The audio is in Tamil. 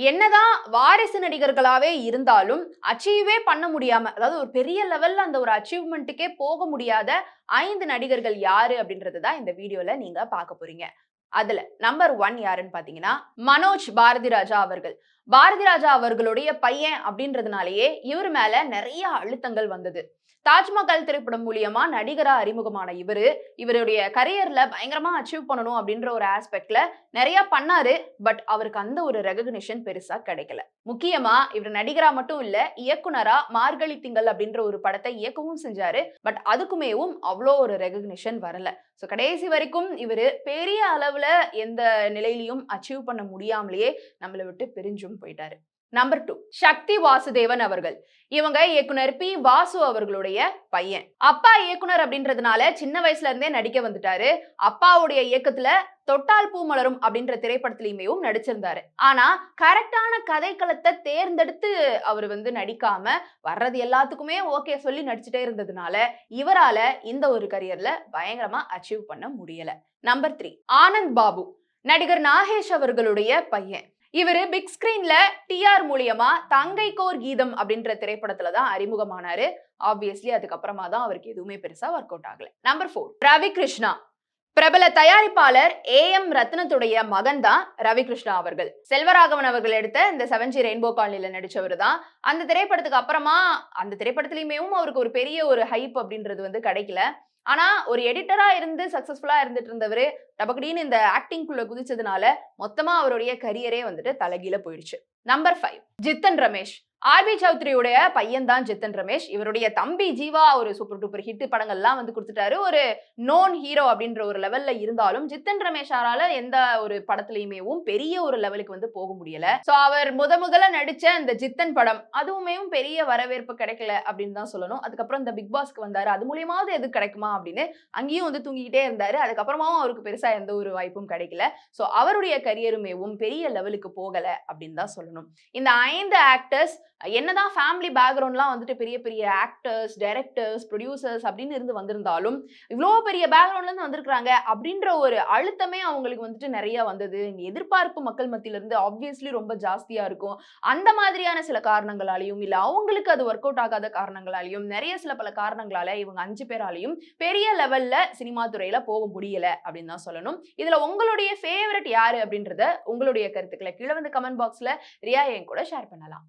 என்னதான் வாரிசு நடிகர்களாவே இருந்தாலும் அச்சீவே பண்ண முடியாம, அதாவது ஒரு பெரிய லெவல்ல அந்த ஒரு அச்சீவ்மென்ட்க்கே போக முடியாத 5 நடிகர்கள் யாரு அப்படின்றது தான் இந்த வீடியோல நீங்க பார்க்க போறீங்க. அதுல நம்பர் 1 யாருன்னு பாத்தீங்கன்னா, மனோஜ் பாரதிராஜா அவர்கள். பாரதிராஜா அவர்களுடைய பையன் அப்படின்றதுனாலேயே இவர் மேல நெறைய அழுத்தங்கள் வந்தது. தாஜ்மஹால் திரைப்படம் மூலியமா நடிகரா அறிமுகமான இவருடைய கரியர்ல பயங்கரமா அச்சீவ் பண்ணணும் அப்படின்ற ஒரு ஆஸ்பெக்ட்ல நெறைய பண்ணாரு. பட் அவருக்கு அந்த ஒரு ரெகக்னிஷன் பெருசா கிடைக்கல. முக்கியமா இவர் நடிகரா மட்டும் இல்ல, இயக்குனரா மார்கழி திங்கள் அப்படின்ற ஒரு படத்தை இயக்கவும் செஞ்சாரு. பட் அதுக்குமேவும் அவ்ளோ ஒரு ரெகக்னிஷன் வரல. சோ கடைசி வரைக்கும் இவரு பெரிய அளவுல எந்த நிலையிலயும் அச்சீவ் பண்ண முடியாமலேயே நம்மள விட்டு பிரிஞ்சும் போயிட்டாரு. நம்பர் 2 சக்தி வாசுதேவன் அவர்கள். இவங்க இயக்குனர் பி வாசு அவர்களுடைய பையன். அப்பா இயக்குனர் அப்படின்றதுனால சின்ன வயசுல இருந்தே நடிக்க வந்துட்டாரு. அப்பாவுடைய இயக்கத்துல தொட்டால் பூ மலரும் அப்படின்ற திரைப்படத்திலயுமேவும் நடிச்சிருந்தாரு. ஆனா கரெக்டான கதைக்களத்தை தேர்ந்தெடுத்து அவர் நடிக்காம வர்றது எல்லாத்துக்குமே ஓகே சொல்லி நடிச்சுட்டே இருந்ததுனால இவரால இந்த ஒரு கரியர்ல பயங்கரமா அச்சீவ் பண்ண முடியல. நம்பர் 3 ஆனந்த் பாபு. நடிகர் நாகேஷ் அவர்களுடைய பையன். இவரு பிக் ஸ்கிரீன்ல டிஆர் மூலியமா தங்கைக்கோர் கீதம் அப்படின்ற திரைப்படத்துல தான் அறிமுகமானாரு. ஆப்வியஸ்லி அதுக்கப்புறமா தான் அவருக்கு எதுவுமே பெருசா ஒர்க் அவுட் ஆகல. நம்பர் 4 ரவி கிருஷ்ணா. பிரபல தயாரிப்பாளர் ஏ.எம். ரத்னத்துடைய மகன் தான் ரவி கிருஷ்ணா அவர்கள். செல்வராகவன் அவர்கள் எடுத்த இந்த 7G ரெயின்போ காலனில நடிச்சவர் தான். அந்த திரைப்படத்துக்கு அப்புறமா அந்த திரைப்படத்திலயுமேவும் அவருக்கு ஒரு பெரிய ஒரு ஹைப் அப்படின்றது கிடைக்கல. ஆனா ஒரு எடிட்டரா இருந்து சக்சஸ்ஃபுல்லா இருந்துட்டு இருந்தவரு டபக்குடின்னு இந்த ஆக்டிங்குள்ள குதிச்சதுனால மொத்தமா அவருடைய கரியரே தலைகீழ போயிடுச்சு. நம்பர் 5 ஜித்தன் ரமேஷ். ஆர்பி சௌத்ரியுடைய பையன் தான் ஜித்தன் ரமேஷ். இவருடைய தம்பி ஜீவா ஒரு சூப்பர் டூப்பர் ஹிட் படங்கள்லாம் குடுத்துட்டாரு. ஒரு நோன் ஹீரோ அப்படின்ற ஒரு லெவல்ல இருந்தாலும் ஜித்தன் ரமேஷாரால எந்த ஒரு படத்திலயுமேவும் பெரிய ஒரு லெவலுக்கு போக முடியல. சோ அவர் முதல்ல நடிச்ச இந்த ஜித்தன் படம் அதுவுமேவும் பெரிய வரவேற்பு கிடைக்கல அப்படின்னு தான் சொல்லணும். அதுக்கப்புறம் இந்த பிக் பாஸ்க்கு வந்தாரு. அது மூலியமாவது எது கிடைக்குமா அப்படின்னு அங்கேயும் தூங்கிக்கிட்டே இருந்தாரு. அதுக்கப்புறமாவும் அவருக்கு பெருசா எந்த ஒரு வாய்ப்பும் கிடைக்கல. சோ அவருடைய கரியருமேவும் பெரிய லெவலுக்கு போகல அப்படின்னு தான் சொல்லணும். இந்த 5 ஆக்டர்ஸ் என்னதான் ஃபேமிலி பேக்ரவுண்ட்லாம் பெரிய பெரிய ஆக்டர்ஸ், டைரக்டர்ஸ், ப்ரொடியூசர்ஸ் அப்படின்னு இருந்து வந்திருந்தாலும் இவ்ளோ பெரிய பேக்ரவுண்ட்ல இருந்து வந்திருக்காங்க அப்படின்ற ஒரு அழுத்தமே அவங்களுக்கு நிறைய வந்தது. எதிர்பார்ப்பு மக்கள் மத்தியில இருந்து ஆப்வியஸ்லி ரொம்ப ஜாஸ்தியா இருக்கும். அந்த மாதிரியான சில காரணங்களாலையும் இல்ல அவங்களுக்கு அது ஒர்க் அவுட் ஆகாத காரணங்களாலையும் நிறைய சில பல காரணங்களால இவங்க 5 பேராலையும் பெரிய லெவல்ல சினிமா துறையில போக முடியல அப்படின்னு தான் சொல்லணும். இதுல உங்களுடைய ஃபேவரட் யாரு அப்படின்றத உங்களுடைய கருத்துக்களை கீழ கமெண்ட் பாக்ஸ்ல ரியா என் கூட ஷேர் பண்ணலாம்.